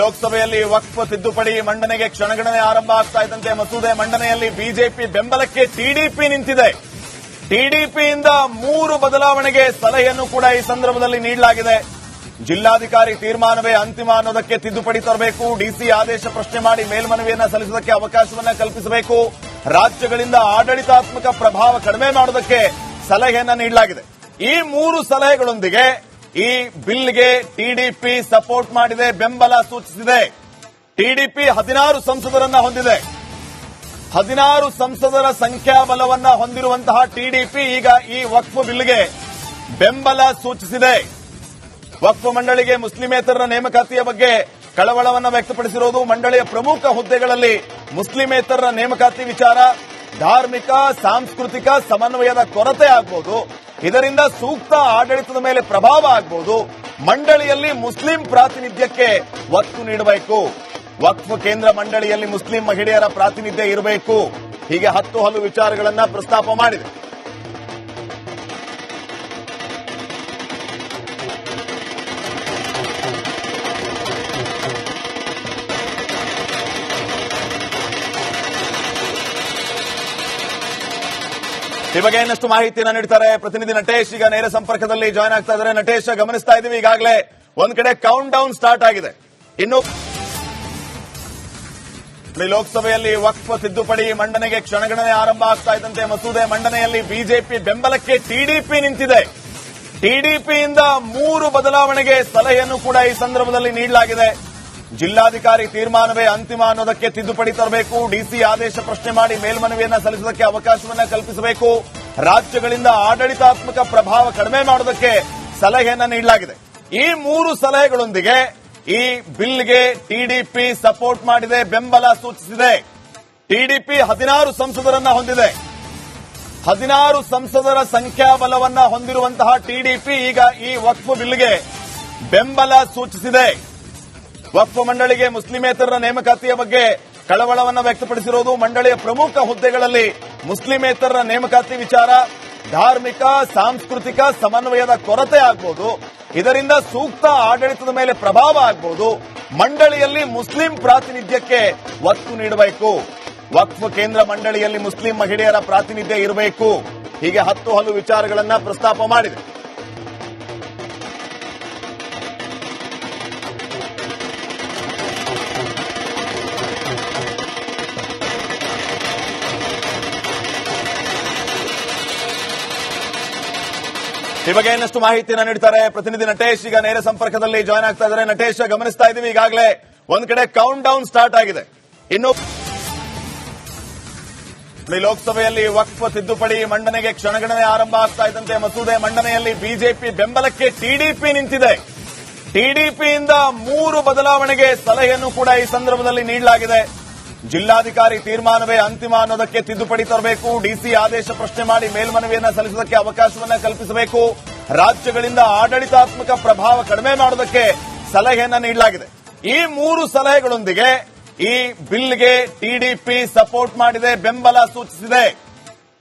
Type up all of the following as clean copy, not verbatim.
ಲೋಕಸಭೆಯಲ್ಲಿ ವಕ್ಫ್ ತಿದ್ದುಪಡಿ ಮಂಡನೆಗೆ ಕ್ಷಣಗಣನೆ ಆರಂಭ ಆಗ್ತಾ ಇದ್ದಂತೆ ಮಸೂದೆ ಮಂಡನೆಯಲ್ಲಿ ಬಿಜೆಪಿ ಬೆಂಬಲಕ್ಕೆ ಟಿಡಿಪಿ ನಿಂತಿದೆ. ಟಿಡಿಪಿಯಿಂದ 3 ಬದಲಾವಣೆಗೆ ಸಲಹೆಯನ್ನು ಕೂಡ ಈ ಸಂದರ್ಭದಲ್ಲಿ ನೀಡಲಾಗಿದೆ. ಜಿಲ್ಲಾಧಿಕಾರಿ ತೀರ್ಮಾನವೇ ಅಂತಿಮ ಅನ್ನೋದಕ್ಕೆ ತಿದ್ದುಪಡಿ ತರಬೇಕು, ಡಿಸಿ ಆದೇಶ ಪ್ರಶ್ನೆ ಮಾಡಿ ಮೇಲ್ಮನವಿಯನ್ನ ಸಲ್ಲಿಸುವುದಕ್ಕೆ ಅವಕಾಶವನ್ನ ಕಲ್ಪಿಸಬೇಕು, ರಾಜ್ಯಗಳಿಂದ ಆಡಳಿತಾತ್ಮಕ ಪ್ರಭಾವ ಕಡಿಮೆ ಮಾಡೋದಕ್ಕೆ ಸಲಹೆಯನ್ನ ನೀಡಲಾಗಿದೆ. ಈ 3 ಸಲಹೆಗಳೊಂದಿಗೆ ಈ ಬಿಲ್ಗೆ ಟಿಡಿಪಿ ಸಪೋರ್ಟ್ ಮಾಡಿದೆ, ಬೆಂಬಲ ಸೂಚಿಸಿದೆ. ಟಿಡಿಪಿ 16 ಸಂಸದರನ್ನ ಹೊಂದಿದೆ. 16 ಸಂಸದರ ಸಂಖ್ಯಾಬಲವನ್ನ ಹೊಂದಿರುವಂತಹ ಟಿಡಿಪಿ ಈಗ ಈ ವಕ್ಫ್ ಬಿಲ್ಗೆ ಬೆಂಬಲ ಸೂಚಿಸಿದೆ. ವಕ್ಫ್ ಮಂಡಳಿಗೆ ಮುಸ್ಲಿಮೇತರರ ನೇಮಕಾತಿಯ ಬಗ್ಗೆ ಕಳವಳವನ್ನ ವ್ಯಕ್ತಪಡಿಸಿರುವುದು. ಮಂಡಳಿಯ ಪ್ರಮುಖ ಹುದ್ದೆಗಳಲ್ಲಿ ಮುಸ್ಲಿಮೇತರರ ನೇಮಕಾತಿ ವಿಚಾರ ಧಾರ್ಮಿಕ ಸಾಂಸ್ಕೃತಿಕ ಸಮನ್ವಯದ ಕೊರತೆ ಆಗಬಹುದು, ಇದರಿಂದ ಸೂಕ್ತ ಆಡಳಿತದ ಮೇಲೆ ಪ್ರಭಾವ ಆಗಬಹುದು, ಮಂಡಳಿಯಲ್ಲಿ ಮುಸ್ಲಿಂ ಪ್ರಾತಿನಿಧ್ಯಕ್ಕೆ ಒತ್ತು ನೀಡಬೇಕು, ವಕ್ಫ್ ಕೇಂದ್ರ ಮಂಡಳಿಯಲ್ಲಿ ಮುಸ್ಲಿಂ ಮಹಿಳೆಯರ ಪ್ರಾತಿನಿಧ್ಯ ಇರಬೇಕು, ಹೀಗೆ 10 ಹಲವು ವಿಚಾರಗಳನ್ನ ಪ್ರಸ್ತಾಪ ಮಾಡಿದೆ. ಈ ಬಗ್ಗೆ ಇನ್ನಷ್ಟು ಮಾಹಿತಿಯನ್ನು ನೀಡ್ತಾರೆ ಪ್ರತಿನಿಧಿ ನಟೇಶ್. ಈಗ ನೇರ ಸಂಪರ್ಕದಲ್ಲಿ ಜಾಯ್ನ್ ಆಗ್ತಾ ಇದ್ದಾರೆ. ನಟೇಶ್, ಗಮನಿಸ್ತಾ ಇದ್ದೀವಿ ಈಗಾಗಲೇ ಒಂದ್ ಕಡೆ ಕೌಂಟ್ ಡೌನ್ ಸ್ಟಾರ್ಟ್ ಆಗಿದೆ. ಇನ್ನು ಲೋಕಸಭೆಯಲ್ಲಿ ವಕ್ಫ್ ತಿದ್ದುಪಡಿ ಮಂಡನೆಗೆ ಕ್ಷಣಗಣನೆ ಆರಂಭ ಆಗ್ತಾ ಇದ್ದಂತೆ ಮಸೂದೆ ಮಂಡನೆಯಲ್ಲಿ ಬಿಜೆಪಿ ಬೆಂಬಲಕ್ಕೆ ಟಿಡಿಪಿ ನಿಂತಿದೆ. ಟಿಡಿಪಿಯಿಂದ 3 ಬದಲಾವಣೆಗೆ ಸಲಹೆಯನ್ನು ಕೂಡ ಈ ಸಂದರ್ಭದಲ್ಲಿ ನೀಡಲಾಗಿದೆ. ಜಿಲ್ಲಾಧಿಕಾರಿ ತೀರ್ಮಾನವೇ ಅಂತಿಮ ಅನ್ನೋದಕ್ಕೆ ತಿದ್ದುಪಡಿ ತರಬೇಕು, ಡಿಸಿ ಆದೇಶ ಪ್ರಶ್ನೆ ಮಾಡಿ ಮೇಲ್ಮನವಿಯನ್ನ ಸಲ್ಲಿಸುವುದಕ್ಕೆ ಅವಕಾಶವನ್ನ ಕಲ್ಪಿಸಬೇಕು, ರಾಜ್ಯಗಳಿಂದ ಆಡಳಿತಾತ್ಮಕ ಪ್ರಭಾವ ಕಡಿಮೆ ಮಾಡೋದಕ್ಕೆ ಸಲಹೆಯನ್ನ ನೀಡಲಾಗಿದೆ. ಈ 3 ಸಲಹೆಗಳೊಂದಿಗೆ ಈ ಬಿಲ್ಗೆ ಟಿಡಿಪಿ ಸಪೋರ್ಟ್ ಮಾಡಿದೆ, ಬೆಂಬಲ ಸೂಚಿಸಿದೆ. ಟಿಡಿಪಿ 16 ಸಂಸದರನ್ನ ಹೊಂದಿದೆ. 16 ಸಂಸದರ ಸಂಖ್ಯಾಬಲವನ್ನ ಹೊಂದಿರುವಂತಹ ಟಿಡಿಪಿ ಈಗ ಈ ವಕ್ಫ್ ಬಿಲ್ಗೆ ಬೆಂಬಲ ಸೂಚಿಸಿದೆ. ವಕ್ಫ್ ಮಂಡಳಿಗೆ ಮುಸ್ಲಿಮೇತರರ ನೇಮಕಾತಿಯ ಬಗ್ಗೆ ಕಳವಳವನ್ನ ವ್ಯಕ್ತಪಡಿಸಿರುವುದು. ಮಂಡಳಿಯ ಪ್ರಮುಖ ಹುದ್ದೆಗಳಲ್ಲಿ ಮುಸ್ಲಿಮೇತರರ ನೇಮಕಾತಿ ವಿಚಾರ ಧಾರ್ಮಿಕ ಸಾಂಸ್ಕೃತಿಕ ಸಮನ್ವಯದ ಕೊರತೆ ಆಗಬಹುದು, ಇದರಿಂದ ಸೂಕ್ತ ಆಡಳಿತದ ಮೇಲೆ ಪ್ರಭಾವ ಆಗಬಹುದು, ಮಂಡಳಿಯಲ್ಲಿ ಮುಸ್ಲಿಂ ಪ್ರಾತಿನಿಧ್ಯಕ್ಕೆ ಒತ್ತು ನೀಡಬೇಕು, ವಕ್ಫ್ ಕೇಂದ್ರ ಮಂಡಳಿಯಲ್ಲಿ ಮುಸ್ಲಿಂ ಮಹಿಳೆಯರ ಪ್ರಾತಿನಿಧ್ಯ ಇರಬೇಕು, ಹೀಗೆ 10 ಹಲವು ವಿಚಾರಗಳನ್ನ ಪ್ರಸ್ತಾಪ ಮಾಡಿದೆ. ಈ ಬಗ್ಗೆ ಇನ್ನಷ್ಟು ಮಾಹಿತಿಯನ್ನು ನೀಡ್ತಾರೆ ಪ್ರತಿನಿಧಿ ನಟೇಶ್. ಈಗ ನೇರ ಸಂಪರ್ಕದಲ್ಲಿ ಜಾಯ್ನ್ ಆಗ್ತಾ ಇದ್ದಾರೆ. ನಟೇಶ್, ಗಮನಿಸ್ತಾ ಇದ್ದೀವಿ ಈಗಾಗಲೇ ಒಂದ್ ಕಡೆ ಕೌಂಟ್ ಡೌನ್ ಸ್ಟಾರ್ಟ್ ಆಗಿದೆ. ಇನ್ನು ಲೋಕಸಭೆಯಲ್ಲಿ ವಕ್ಫ್ ತಿದ್ದುಪಡಿ ಮಂಡನೆಗೆ ಕ್ಷಣಗಣನೆ ಆರಂಭ ಆಗ್ತಾ ಇದ್ದಂತೆ ಮಸೂದೆ ಮಂಡನೆಯಲ್ಲಿ ಬಿಜೆಪಿ ಬೆಂಬಲಕ್ಕೆ ಟಿಡಿಪಿ ನಿಂತಿದೆ. ಟಿಡಿಪಿಯಿಂದ 3 ಬದಲಾವಣೆಗೆ ಸಲಹೆಯನ್ನು ಕೂಡ ಈ ಸಂದರ್ಭದಲ್ಲಿ ನೀಡಲಾಗಿದೆ. ಜಿಲ್ಲಾಧಿಕಾರಿ ತೀರ್ಮಾನವೇ ಅಂತಿಮ ಅನ್ನೋದಕ್ಕೆ ತಿದ್ದುಪಡಿ ತರಬೇಕು, ಡಿಸಿ ಆದೇಶ ಪ್ರಶ್ನೆ ಮಾಡಿ ಮೇಲ್ಮನವಿಯನ್ನ ಸಲ್ಲಿಸುವುದಕ್ಕೆ ಅವಕಾಶವನ್ನ ಕಲ್ಪಿಸಬೇಕು, ರಾಜ್ಯಗಳಿಂದ ಆಡಳಿತಾತ್ಮಕ ಪ್ರಭಾವ ಕಡಿಮೆ ಮಾಡೋದಕ್ಕೆ ಸಲಹೆಯನ್ನ ನೀಡಲಾಗಿದೆ. ಈ 3 ಸಲಹೆಗಳೊಂದಿಗೆ ಈ ಬಿಲ್ಗೆ ಟಿಡಿಪಿ ಸಪೋರ್ಟ್ ಮಾಡಿದೆ, ಬೆಂಬಲ ಸೂಚಿಸಿದೆ.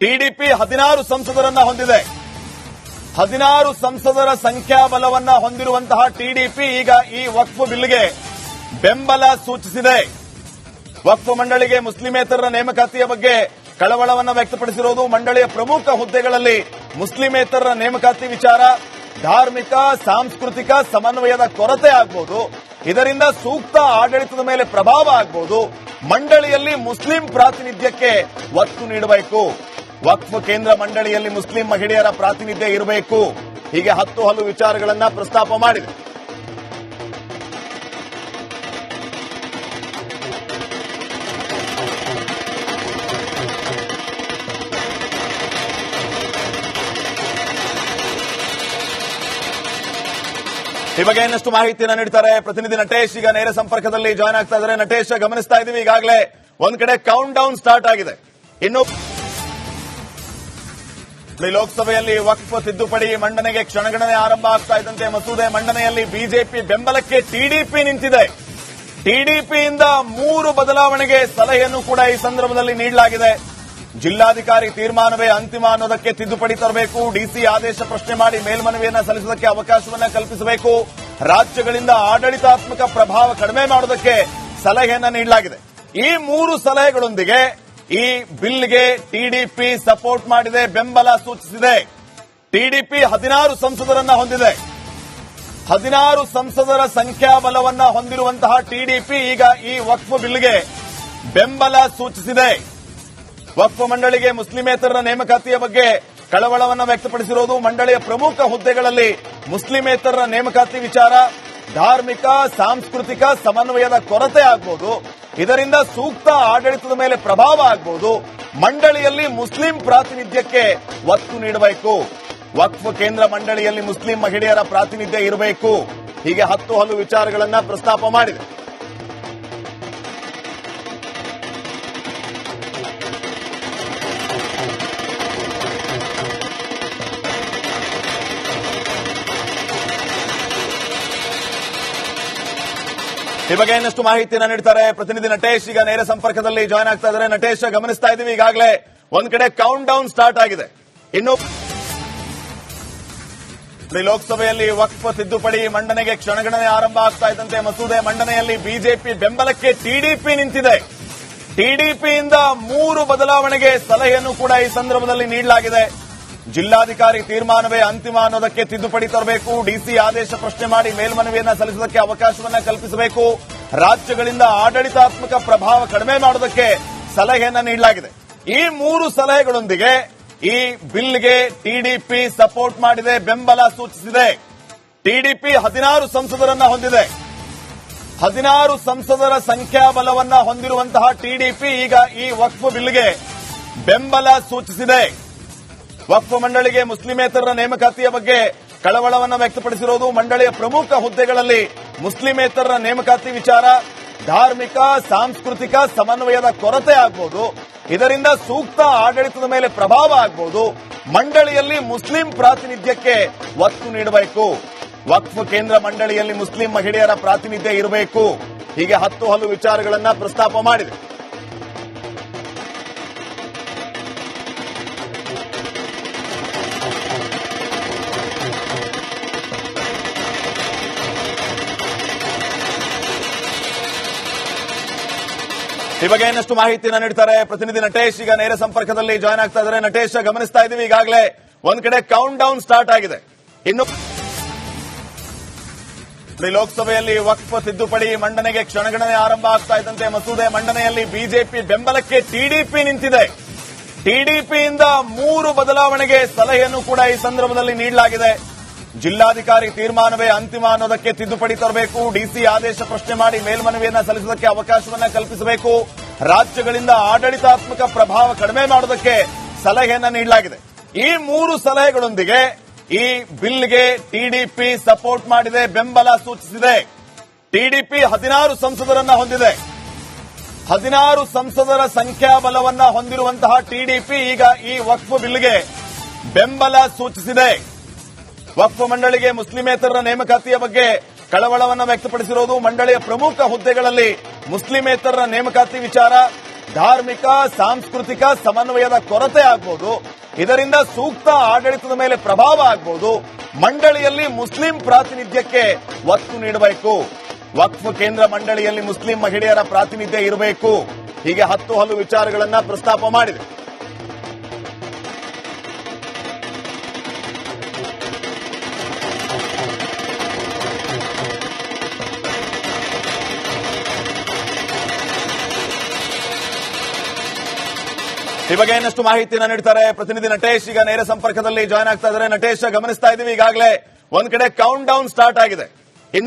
ಟಿಡಿಪಿ 16 ಸಂಸದರನ್ನ ಹೊಂದಿದೆ. 16 ಸಂಸದರ ಸಂಖ್ಯಾಬಲವನ್ನ ಹೊಂದಿರುವಂತಹ ಟಿಡಿಪಿ ಈಗ ಈ ವಕ್ಫ್ ಬಿಲ್ಗೆ ಬೆಂಬಲ ಸೂಚಿಸಿದೆ. ವಕ್ಫ್ ಮಂಡಳಿಗೆ ಮುಸ್ಲಿಮೇತರರ ನೇಮಕಾತಿಯ ಬಗ್ಗೆ ಕಳವಳವನ್ನ ವ್ಯಕ್ತಪಡಿಸಿರುವುದು. ಮಂಡಳಿಯ ಪ್ರಮುಖ ಹುದ್ದೆಗಳಲ್ಲಿ ಮುಸ್ಲಿಮೇತರರ ನೇಮಕಾತಿ ವಿಚಾರ ಧಾರ್ಮಿಕ ಸಾಂಸ್ಕೃತಿಕ ಸಮನ್ವಯದ ಕೊರತೆ ಆಗಬಹುದು, ಇದರಿಂದ ಸೂಕ್ತ ಆಡಳಿತದ ಮೇಲೆ ಪ್ರಭಾವ ಆಗಬಹುದು, ಮಂಡಳಿಯಲ್ಲಿ ಮುಸ್ಲಿಂ ಪ್ರಾತಿನಿಧ್ಯಕ್ಕೆ ಒತ್ತು ನೀಡಬೇಕು, ವಕ್ಫ್ ಕೇಂದ್ರ ಮಂಡಳಿಯಲ್ಲಿ ಮುಸ್ಲಿಂ ಮಹಿಳೆಯರ ಪ್ರಾತಿನಿಧ್ಯ ಇರಬೇಕು, ಹೀಗೆ 10 ಹಲವು ವಿಚಾರಗಳನ್ನ ಪ್ರಸ್ತಾಪ ಮಾಡಿದೆ. ಈ ಬಗ್ಗೆ ಇನ್ನಷ್ಟು ಮಾಹಿತಿಯನ್ನು ನೀಡ್ತಾರೆ ಪ್ರತಿನಿಧಿ ನಟೇಶ್. ಈಗ ನೇರ ಸಂಪರ್ಕದಲ್ಲಿ ಜಾಯ್ನ್ ಆಗ್ತಾ ಇದ್ದಾರೆ. ನಟೇಶ್, ಗಮನಿಸ್ತಾ ಇದ್ದೀವಿ ಈಗಾಗಲೇ ಒಂದ್ ಕಡೆ ಕೌಂಟ್ ಡೌನ್ ಸ್ಟಾರ್ಟ್ ಆಗಿದೆ. ಇನ್ನು ಲೋಕಸಭೆಯಲ್ಲಿ ವಕ್ಫ್ ತಿದ್ದುಪಡಿ ಮಂಡನೆಗೆ ಕ್ಷಣಗಣನೆ ಆರಂಭ ಆಗ್ತಾ ಇದ್ದಂತೆ ಮಸೂದೆ ಮಂಡನೆಯಲ್ಲಿ ಬಿಜೆಪಿ ಬೆಂಬಲಕ್ಕೆ ಟಿಡಿಪಿ ನಿಂತಿದೆ. ಟಿಡಿಪಿಯಿಂದ 3 ಬದಲಾವಣೆಗೆ ಸಲಹೆಯನ್ನು ಕೂಡ ಈ ಸಂದರ್ಭದಲ್ಲಿ ನೀಡಲಾಗಿದೆ. ಜಿಲ್ಲಾಧಿಕಾರಿ ತೀರ್ಮಾನವೇ ಅಂತಿಮ ಅನ್ನೋದಕ್ಕೆ ತಿದ್ದುಪಡಿ ತರಬೇಕು. ಡಿಸಿ ಆದೇಶ ಪ್ರಶ್ನೆ ಮಾಡಿ ಮೇಲ್ಮನವಿಯನ್ನ ಸಲ್ಲಿಸುವುದಕ್ಕೆ ಅವಕಾಶವನ್ನ ಕಲ್ಪಿಸಬೇಕು. ರಾಜ್ಯಗಳಿಂದ ಆಡಳಿತಾತ್ಮಕ ಪ್ರಭಾವ ಕಡಿಮೆ ಮಾಡುವುದಕ್ಕೆ ಸಲಹೆಯನ್ನ ನೀಡಲಾಗಿದೆ. ಈ 3 ಸಲಹೆಗಳೊಂದಿಗೆ ಈ ಬಿಲ್ಗೆ ಟಿಡಿಪಿ ಸಪೋರ್ಟ್ ಮಾಡಿದೆ, ಬೆಂಬಲ ಸೂಚಿಸಿದೆ. ಟಿಡಿಪಿ 16 ಸಂಸದರನ್ನ ಹೊಂದಿದೆ. 16 ಸಂಸದರ ಸಂಖ್ಯಾಬಲವನ್ನ ಹೊಂದಿರುವಂತಹ ಟಿಡಿಪಿ ಈಗ ಈ ವಕ್ಫ್ ಬಿಲ್ಗೆ ಬೆಂಬಲ ಸೂಚಿಸಿದೆ. ವಕ್ಫ್ ಮಂಡಳಿಗೆ ಮುಸ್ಲಿಮೇತರರ ನೇಮಕಾತಿಯ ಬಗ್ಗೆ ಕಳವಳವನ್ನು ವ್ಯಕ್ತಪಡಿಸಿರುವುದು. ಮಂಡಳಿಯ ಪ್ರಮುಖ ಹುದ್ದೆಗಳಲ್ಲಿ ಮುಸ್ಲಿಮೇತರರ ನೇಮಕಾತಿ ವಿಚಾರ ಧಾರ್ಮಿಕ ಸಾಂಸ್ಕೃತಿಕ ಸಮನ್ವಯದ ಕೊರತೆ ಆಗಬಹುದು. ಇದರಿಂದ ಸೂಕ್ತ ಆಡಳಿತದ ಮೇಲೆ ಪ್ರಭಾವ ಆಗಬಹುದು. ಮಂಡಳಿಯಲ್ಲಿ ಮುಸ್ಲಿಂ ಪ್ರಾತಿನಿಧ್ಯಕ್ಕೆ ಒತ್ತು ನೀಡಬೇಕು. ವಕ್ಫ್ ಕೇಂದ್ರ ಮಂಡಳಿಯಲ್ಲಿ ಮುಸ್ಲಿಂ ಮಹಿಳೆಯರ ಪ್ರಾತಿನಿಧ್ಯ ಇರಬೇಕು. ಹೀಗೆ 10 ಹಲವು ವಿಚಾರಗಳನ್ನ ಪ್ರಸ್ತಾಪ ಮಾಡಿದೆ. ಈ ಬಗ್ಗೆ ಇನ್ನಷ್ಟು ಮಾಹಿತಿಯನ್ನು ನೀಡ್ತಾರೆ ಪ್ರತಿನಿಧಿ ನಟೇಶ್. ಈಗ ನೇರ ಸಂಪರ್ಕದಲ್ಲಿ ಜಾಯ್ನ್ ಆಗ್ತಾ ಇದ್ದಾರೆ. ನಟೇಶ್, ಗಮನಿಸ್ತಾ ಇದ್ದೀವಿ ಈಗಾಗಲೇ ಒಂದ್ ಕಡೆ ಕೌಂಟ್ ಡೌನ್ ಸ್ಟಾರ್ಟ್ ಆಗಿದೆ. ಇನ್ನು ಲೋಕಸಭೆಯಲ್ಲಿ ವಕ್ಫ್ ತಿದ್ದುಪಡಿ ಮಂಡನೆಗೆ ಕ್ಷಣಗಣನೆ ಆರಂಭ ಆಗ್ತಾ ಇದ್ದಂತೆ ಮಸೂದೆ ಮಂಡನೆಯಲ್ಲಿ ಬಿಜೆಪಿ ಬೆಂಬಲಕ್ಕೆ ಟಿಡಿಪಿ ನಿಂತಿದೆ. ಟಿಡಿಪಿಯಿಂದ 3 ಬದಲಾವಣೆಗೆ ಸಲಹೆಯನ್ನು ಕೂಡ ಈ ಸಂದರ್ಭದಲ್ಲಿ ನೀಡಲಾಗಿದೆ. ಜಿಲ್ಲಾಧಿಕಾರಿ ತೀರ್ಮಾನವೇ ಅಂತಿಮ ಅನ್ನೋದಕ್ಕೆ ತಿದ್ದುಪಡಿ ತರಬೇಕು. ಡಿಸಿ ಆದೇಶ ಪ್ರಶ್ನೆ ಮಾಡಿ ಮೇಲ್ಮನವಿಯನ್ನ ಸಲ್ಲಿಸುವುದಕ್ಕೆ ಅವಕಾಶವನ್ನ ಕಲ್ಪಿಸಬೇಕು. ರಾಜ್ಯಗಳಿಂದ ಆಡಳಿತಾತ್ಮಕ ಪ್ರಭಾವ ಕಡಿಮೆ ಮಾಡುವುದಕ್ಕೆ ಸಲಹೆಯನ್ನ ನೀಡಲಾಗಿದೆ. ಈ 3 ಸಲಹೆಗಳೊಂದಿಗೆ ಈ ಬಿಲ್ಗೆ ಟಿಡಿಪಿ ಸಪೋರ್ಟ್ ಮಾಡಿದೆ, ಬೆಂಬಲ ಸೂಚಿಸಿದೆ. ಟಿಡಿಪಿ 16 ಸಂಸದರನ್ನ ಹೊಂದಿದೆ. 16 ಸಂಸದರ ಸಂಖ್ಯಾಬಲವನ್ನ ಹೊಂದಿರುವಂತಹ ಟಿಡಿಪಿ ಈಗ ಈ ವಕ್ಫ್ ಬಿಲ್ಗೆ ಬೆಂಬಲ ಸೂಚಿಸಿದೆ. ವಕ್ಫ್ ಮಂಡಳಿಗೆ ಮುಸ್ಲಿಮೇತರರ ನೇಮಕಾತಿಯ ಬಗ್ಗೆ ಕಳವಳವನ್ನು ವ್ಯಕ್ತಪಡಿಸಿರುವುದು. ಮಂಡಳಿಯ ಪ್ರಮುಖ ಹುದ್ದೆಗಳಲ್ಲಿ ಮುಸ್ಲಿಮೇತರರ ನೇಮಕಾತಿ ವಿಚಾರ ಧಾರ್ಮಿಕ ಸಾಂಸ್ಕೃತಿಕ ಸಮನ್ವಯದ ಕೊರತೆ ಆಗಬಹುದು. ಇದರಿಂದ ಸೂಕ್ತ ಆಡಳಿತದ ಮೇಲೆ ಪ್ರಭಾವ ಆಗಬಹುದು. ಮಂಡಳಿಯಲ್ಲಿ ಮುಸ್ಲಿಂ ಪ್ರಾತಿನಿಧ್ಯಕ್ಕೆ ಒತ್ತು ನೀಡಬೇಕು. ವಕ್ಫ್ ಕೇಂದ್ರ ಮಂಡಳಿಯಲ್ಲಿ ಮುಸ್ಲಿಂ ಮಹಿಳೆಯರ ಪ್ರಾತಿನಿಧ್ಯ ಇರಬೇಕು. ಹೀಗೆ 10 ಹಲವು ವಿಚಾರಗಳನ್ನ ಪ್ರಸ್ತಾಪ ಮಾಡಿದೆ. ಈ ಬಗ್ಗೆ ಇನ್ನಷ್ಟು ಮಾಹಿತಿಯನ್ನು ನೀಡ್ತಾರೆ ಪ್ರತಿನಿಧಿ ನಟೇಶ್. ಈಗ ನೇರ ಸಂಪರ್ಕದಲ್ಲಿ ಜಾಯ್ನ್ ಆಗ್ತಾ ಇದ್ದಾರೆ. ನಟೇಶ್, ಗಮನಿಸ್ತಾ ಇದ್ದೀವಿ ಈಗಾಗಲೇ ಒಂದ್ ಕಡೆ ಕೌಂಟ್ ಡೌನ್ ಸ್ಟಾರ್ಟ್ ಆಗಿದೆ. ಇನ್ನು ಲೋಕಸಭೆಯಲ್ಲಿ ವಕ್ಫ್ ತಿದ್ದುಪಡಿ ಮಂಡನೆಗೆ ಕ್ಷಣಗಣನೆ ಆರಂಭ ಆಗ್ತಾ ಇದ್ದಂತೆ ಮಸೂದೆ ಮಂಡನೆಯಲ್ಲಿ ಬಿಜೆಪಿ ಬೆಂಬಲಕ್ಕೆ ಟಿಡಿಪಿ ನಿಂತಿದೆ. ಟಿಡಿಪಿಯಿಂದ 3 ಬದಲಾವಣೆಗೆ ಸಲಹೆಯನ್ನು ಕೂಡ ಈ ಸಂದರ್ಭದಲ್ಲಿ ನೀಡಲಾಗಿದೆ. ಜಿಲ್ಲಾಧಿಕಾರಿ ತೀರ್ಮಾನವೇ ಅಂತಿಮ ಅನ್ನೋದಕ್ಕೆ ತಿದ್ದುಪಡಿ ತರಬೇಕು. ಡಿಸಿ ಆದೇಶ ಪ್ರಶ್ನೆ ಮಾಡಿ ಮೇಲ್ಮನವಿಯನ್ನ ಸಲ್ಲಿಸುವುದಕ್ಕೆ ಅವಕಾಶವನ್ನ ಕಲ್ಪಿಸಬೇಕು. ರಾಜ್ಯಗಳಿಂದ ಆಡಳಿತಾತ್ಮಕ ಪ್ರಭಾವ ಕಡಿಮೆ ಮಾಡುವುದಕ್ಕೆ ಸಲಹೆಯನ್ನ ನೀಡಲಾಗಿದೆ. ಈ 3 ಸಲಹೆಗಳೊಂದಿಗೆ ಈ ಬಿಲ್ಗೆ ಟಿಡಿಪಿ ಸಪೋರ್ಟ್ ಮಾಡಿದೆ, ಬೆಂಬಲ ಸೂಚಿಸಿದೆ. ಟಿಡಿಪಿ 16 ಸಂಸದರನ್ನ ಹೊಂದಿದೆ. 16 ಸಂಸದರ ಸಂಖ್ಯಾಬಲವನ್ನ ಹೊಂದಿರುವಂತಹ ಟಿಡಿಪಿ ಈಗ ಈ ವಕ್ಫ್ ಬಿಲ್ಗೆ ಬೆಂಬಲ ಸೂಚಿಸಿದೆ. ವಕ್ಫ್ ಮಂಡಳಿಗೆ ಮುಸ್ಲಿಮೇತರರ ನೇಮಕಾತಿಯ ಬಗ್ಗೆ ಕಳವಳವನ್ನು ವ್ಯಕ್ತಪಡಿಸಿರುವುದು. ಮಂಡಳಿಯ ಪ್ರಮುಖ ಹುದ್ದೆಗಳಲ್ಲಿ ಮುಸ್ಲಿಮೇತರರ ನೇಮಕಾತಿ ವಿಚಾರ ಧಾರ್ಮಿಕ ಸಾಂಸ್ಕೃತಿಕ ಸಮನ್ವಯದ ಕೊರತೆ ಆಗಬಹುದು. ಇದರಿಂದ ಸೂಕ್ತ ಆಡಳಿತದ ಮೇಲೆ ಪ್ರಭಾವ ಆಗಬಹುದು. ಮಂಡಳಿಯಲ್ಲಿ ಮುಸ್ಲಿಂ ಪ್ರಾತಿನಿಧ್ಯಕ್ಕೆ ಒತ್ತು ನೀಡಬೇಕು. ವಕ್ಫ್ ಕೇಂದ್ರ ಮಂಡಳಿಯಲ್ಲಿ ಮುಸ್ಲಿಂ ಮಹಿಳೆಯರ ಪ್ರಾತಿನಿಧ್ಯ ಇರಬೇಕು. ಹೀಗೆ 10 ಹಲವು ವಿಚಾರಗಳನ್ನ ಪ್ರಸ್ತಾಪ ಮಾಡಿದೆ. ಈ ಬಗ್ಗೆ ಇನ್ನಷ್ಟು ಮಾಹಿತಿಯನ್ನು ನೀಡ್ತಾರೆ ಪ್ರತಿನಿಧಿ ನಟೇಶ್. ಈಗ ನೇರ ಸಂಪರ್ಕದಲ್ಲಿ ಜಾಯ್ನ್ ಆಗ್ತಾ ಇದ್ದಾರೆ. ನಟೇಶ್, ಗಮನಿಸ್ತಾ ಇದ್ದೀವಿ ಈಗಾಗಲೇ ಒಂದ್ ಕಡೆ ಕೌಂಟ್ ಡೌನ್ ಸ್ಟಾರ್ಟ್ ಆಗಿದೆ.